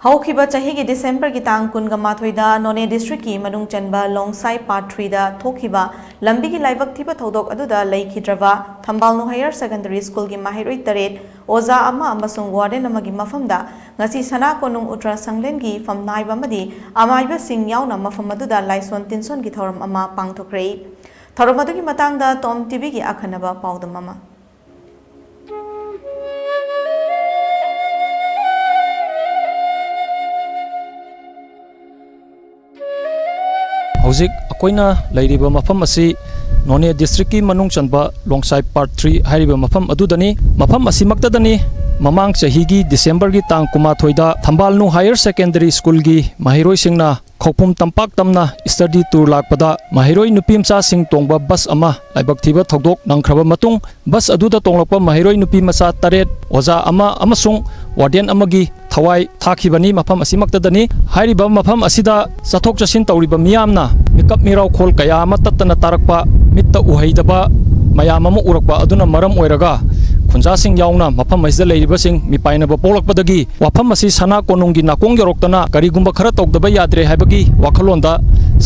हौखिबा चाही की दिसंबर की तांग कुनगा माथोइदा नोने डिस्ट्रिक्ट की मनुंग चनबा लोंगसाई पार्ट 3 दा थोखिबा लंबी की लाइवक थिबा थौदोक अदुदा लेखिद्रवा थंबालनो हायर सेकेंडरी स्कूल की माहिरोई तरेट ओजा अमा अमसुंग warden अमगी मफमदा ngasi sana konung utra sanglen gi famnai bamadi amaiba sing yauna mafam aduda laison tinson ki thoram ama pangthokrei thoram adu ki matang da tom tv ki akhanaba paudam ama हौजिक अकोइना लैरिबा मफम असि नोने district की मनुंग चनबा लोंगसाई part 3 हाइरिबा मफम अदुदनी मफम असि मक्तदनी ममांग चाही की दिसंबर की तांग कुमाथोइदा थंबालनु higher secondary school की माहिरोई सिंगना खोपुम तंपाक तमना study tour लाकपदा माहिरोई नुपीमचा सिंग तोंगबा बस अमा लाइबक थिबा थौदोक नंगख्रबा मतुंग बस अदुदा तोंगलकपा माहिरोई नुपी मचा तरेट ओजा अमा अमसुंग वार्डन अमगी थवाई थाखिबनी मफम असिमक्तदनी हाइरिबा मफम असिदा चथोक चसिन तौरिबा मियामना मिकप मिराव खोल कया अमा तत्तना तारकपा मित्ता उहैदबा मयाम अमा उरकपा अदुना मरम ओइरगा खुंजासिंग याउना मफम असिदा लैरिबसिंग मिपाइनबा पोलकपदगी वाफम असी सना कोनुंगी नाकोंग यरोक्तना करिगुंबा खरा तौदबा याद्रे हाइबगी वाखलोंदा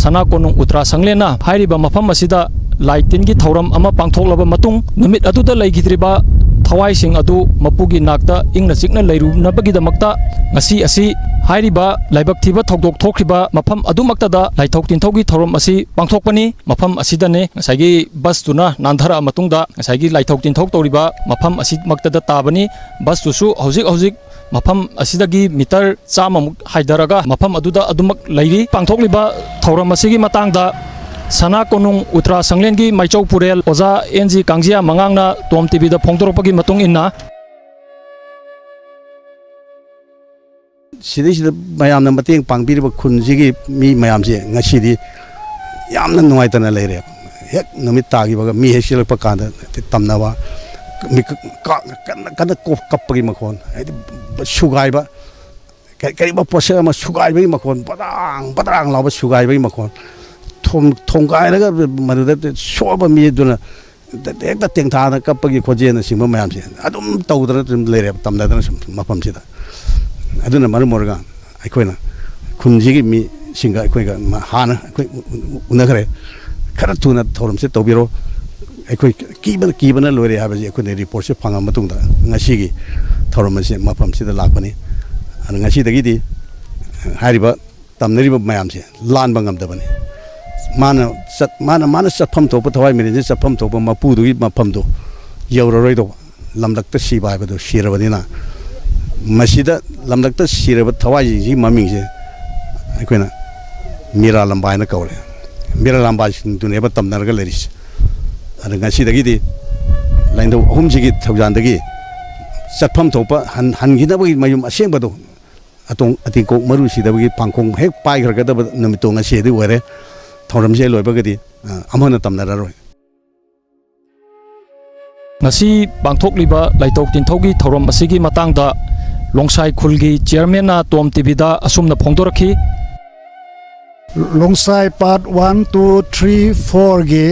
सना कोनुंग उत्रा संगलेना हाइरिबा मफम असिदा लाइटिन की थौरम अमा पांथोकलबा मतुंग नुमित अदुदा लैगिद्रिबा थवाई सिंग अदु मपुगी नाकता इंगना चिकना लैरुनबगीदमक्ता ngasi asi hairiba laibak thiba thokdok thokriba mafam adumaktada laithok tinthaugi thorom asi pangthokpani mafam asidane ngasagi bus tuna nandhara matungda ngasagi laithok tinthok toriba mafam asi maktada tabani bus tu su hojik mafam asidagi meter chamamuk haidaraga mafam aduda adumak lairi pangthokliba thorom asigi matangda sana konung utra sanglen gi maichau purel oza NG kangjia mangangna tom tv da phongdoropagi matung inna सिदे ma'am मतें पांगबीब खुनजी me ma'am से ngasi नुआतना लेरे हेक नमित तागिबा मी हेसिलप कान तमनावा मी कन कपगी मखोन सुगाइबा करीबा पोसे म सुगाइबई मखोन बदांग बदांग लाबा सुगाइबई मखोन थोंगाइरगा मदुदा सोबा मी दुना हेक तेंथाना कपगी खोजेन सिंबा मैम से अदुम तौदना लेरे तमनादना मफम सिदा अदुना मरमोरगा अखोइना खुनजिगी मी सिंगा अखोइगा हाना अखोइ उनखरे खरा थुना थौरम से तौबिरो अखोइ कीबना लोरे हाबजे अखोइ रिपोर्ट से फंगा मतुंगदा ngasiगी थौरम से मफम से लाकपनी अन ngasiदगिदी हारिबा तमनरिबा मयाम से लानबा ngamdabani माना चफम थोप थवाई मिनि चफम थोप मपुदुगी मफमदो यौररोइदो लमदक्ता सिबाइबदो सिरबनिना मसीदा लमदक्ता सिरब थवाई जी ममिंग से अखोइना मीरा लंबाइना कौरे मीरा लंबाई दुनेबा तमनरगा लेरिस अर ngasiदगिदी लाइनदो अहुमजिगी थौजानदगी चफम थोप हनगिनबगी मयुम असेंबदो अतों अतिको मरुसिदबगी पांखों हेक पाइखरगदब नमितो ngasiदि ओरे थौरम से लोइबगदी अमहन तमनररोय ngasi pangthokliba laitok tinthaugi thorom asigi matangda लोंगसाई खुलगी चेयरमैन ना तोम टीवी दा असुमना फोंदोरखी लोंगसाई पार्ट 1 2 3 4 गे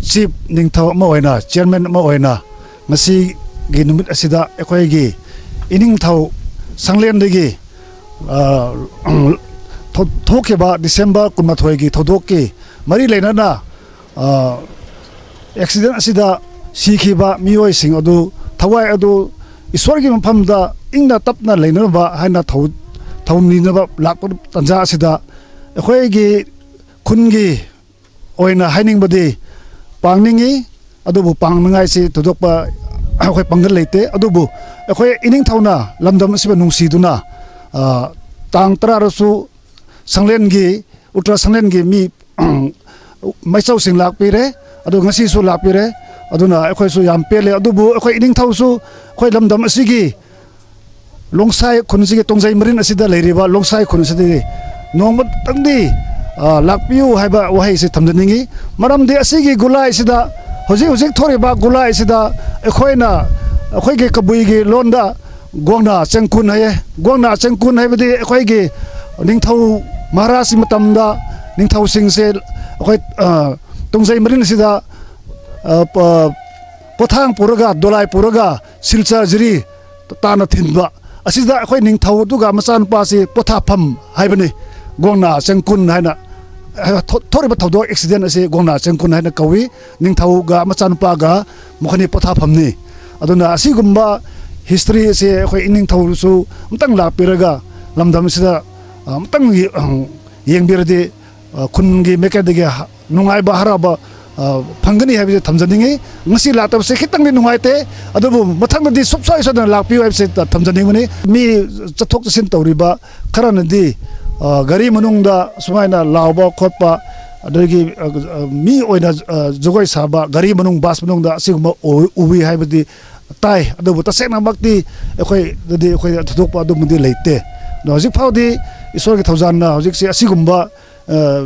चीफ निंगथौ म ओइना चेयरमैन म ओइना मसी गे नुमित असिदा एखोय गे इनिंगथौ संगलेन दगी थोकेबा डिसेंबर कुनमाथोय गे थोदोक के मरी लेना एक्सीडेंट असिदा सीखिबा मियोय सिंग अदु थवाई अदु ईश्वर की मफमदा इंगना तपना लेनबा हाइना थौनीनबा लाक तंजा असिदा अखोयगी खुनगी ओइना हाइनिंगबदी पांगनिंगी अदुबु पांगनगाई से थोदोकपा अखोय पंगल लेते अदुबु अखोय इनिंग थौना लमदम असिबा नुंसीदुना तांग तरारसु संगलेनगी उल्ट्रा संगलेनगी मी मैचौ सिंग लाकपिरे अदु ngasisu लाकपिरे अदुना अखोयसु याम पेले अदुबु अखोय इनिंग थौसु अखोय लमदम असिगी लोंगसाई खुनसिगी तोंजाई मरिन असिदा लेरिबा लोंगसाई खुनसिदी नोंम तंगदी लाकपियु हाइबा वहाई से थमदनिंगी मरमदे असिगी गुलाई सिदा होजिक थोरिबा गुलाई सिदा अखोयना अखोयगे कबुइगी लोंदा गोंगना चंकुन हाइबदी अखोयगे निंगथौ महाराज मतमदा निंगथौ सिंगसे अखोय तोंजाई मरिन सिदा पोथांग पुरगा दोलाई पुरगा सिलचा जरी ताना थिनबा ꯑꯁꯤꯗ ꯑꯩꯈꯣꯏ ꯅꯤꯡꯊꯧ ꯑꯗꯨꯒ ꯃꯆꯥꯅꯨꯄꯥꯁꯤ ꯄꯣꯊꯥꯐꯝ ꯍꯥꯏꯕꯅꯤ ꯒꯣꯡꯅꯥ ꯆꯪꯀꯨꯟ ꯍꯥꯏꯅ ꯊꯣꯛꯔꯤꯕ ꯊꯧꯗꯣꯛ ꯑꯦꯛꯁꯤꯗꯦꯟ ꯑꯁꯤ ꯒꯣꯡꯅꯥ ꯆꯪꯀꯨꯟ ꯍꯥꯏꯅ ꯀꯧꯏ ꯅꯤꯡꯊꯧꯒ ꯃꯆꯥꯅꯨꯄꯥꯒ ꯃꯈꯣꯏꯅꯤ ꯄꯣꯊꯥꯐꯝꯅꯤ ꯑꯗꯨꯅ ꯑꯁꯤꯒꯨꯝꯕ ꯍꯤꯁꯇ꯭ꯔꯤ ꯑꯁꯤ ꯑꯩꯈꯣꯏ ꯏꯅꯤꯡꯊꯧꯁꯨ ꯑꯃꯇꯪ ꯂꯥꯛꯄꯤꯔꯒ ꯂꯝꯗꯝ ꯑꯁꯤꯗ ꯑꯃꯇꯪ ꯌꯦꯡꯕꯤꯔꯗꯤ ꯈꯨꯟꯒꯤ ꯃꯥꯏꯀꯩꯗꯒꯤ ꯅꯨꯡꯉꯥꯏꯕ ꯍꯔꯥꯎꯕ ꯐꯪꯒꯅꯤ ꯍꯥꯏꯕꯁꯤ ꯊꯝꯖꯅꯤꯡꯉꯤ ꯉꯁꯤ ꯂꯥꯛꯇꯕꯁꯦ ꯈꯤꯇꯪꯗꯤ ꯅꯨꯡꯉꯥꯏꯇꯦ ꯑꯗꯨꯕꯨ ꯃꯊꯪꯗꯗꯤ ꯁꯨꯡꯁꯣꯏ ꯁꯣꯏꯗꯅ ꯂꯥꯛꯄꯤꯌꯨ ꯍꯥꯏꯕꯁꯤ ꯊꯝꯖꯅꯤꯡꯕꯅꯤ ꯃꯤ ꯆꯠꯊꯣꯛ ꯆꯠꯁꯤꯟ ꯇꯧꯔꯤꯕ ꯈꯔꯅꯗꯤ ꯒꯥꯔꯤ ꯃꯅꯨꯡꯗ ꯁꯨꯃꯥꯏꯅ ꯂꯥꯎꯕ ꯈꯣꯠꯄ ꯑꯗꯒꯤ ꯃꯤ ꯑꯣꯏꯅ ꯖꯒꯣꯏ ꯁꯥꯕ ꯒꯥꯔꯤ ꯃꯅꯨꯡ ꯕꯥꯁ ꯃꯅꯨꯡꯗ ꯑꯁꯤꯒꯨꯝꯕ ꯎꯏ ꯍꯥꯏꯕꯗꯤ ꯇꯥꯏ ꯑꯗꯨꯕꯨ ꯇꯁꯦꯡꯅꯃꯛꯇꯤ ꯑꯩꯈꯣꯏꯗꯗꯤ ꯊꯣꯏꯗꯣꯛꯄ ꯑꯗꯨꯝꯕꯗꯤ ꯂꯩꯇꯦ ꯑꯗꯣ ꯍꯧꯖꯤꯛ ꯐꯥꯎꯗꯤ ꯏꯁꯣꯔꯒꯤ ꯊꯧꯖꯥꯜꯅ ꯍꯧꯖꯤꯛꯁꯤ ꯑꯁꯤꯒꯨꯝꯕ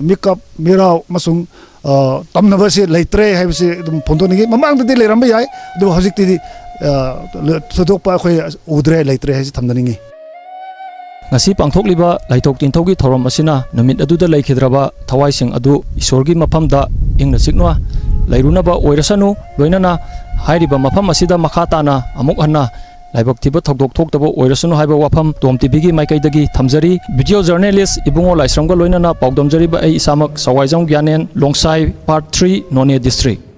ꯃꯤꯀꯞ ꯃꯤꯔꯥꯎ ꯑꯃꯁꯨꯡ ꯇꯝꯅꯕꯁꯤ ꯂꯩꯇ꯭ꯔꯦ ꯍꯥꯏꯕꯁꯤ ꯑꯗꯨꯝ ꯐꯣꯡꯗꯣꯛꯅꯤꯡꯉꯤ ꯃꯃꯥꯡꯗꯗꯤ ꯂꯩꯔꯝꯕ ꯌꯥꯏ ꯑꯗꯨꯕꯨ ꯍꯧꯖꯤꯛꯇꯤ ꯊꯣꯏꯗꯣꯛꯄ ꯑꯩꯈꯣꯏ ꯎꯗ꯭ꯔꯦ ꯂꯩꯇ꯭ꯔꯦ ꯍꯥꯏꯕꯁꯤ ꯊꯝꯖꯅꯤꯡꯉꯤ ngasi pangthokliba laitok tinthaugi thorom asina numit aduda laikhidraba thawaising adu isorgi mafamda ingna siknwa lairunaba oirasanu loinana hairiba mafam asida makhatana amuk hanna laibak thiba thokdok thoktaba oirasanu haiba wafam tom tv gi maikaidagi thamjari video journalist ibungo laisramga loinana paudamjari ba ai isamak sawaijam gyanen longsai part 3 none district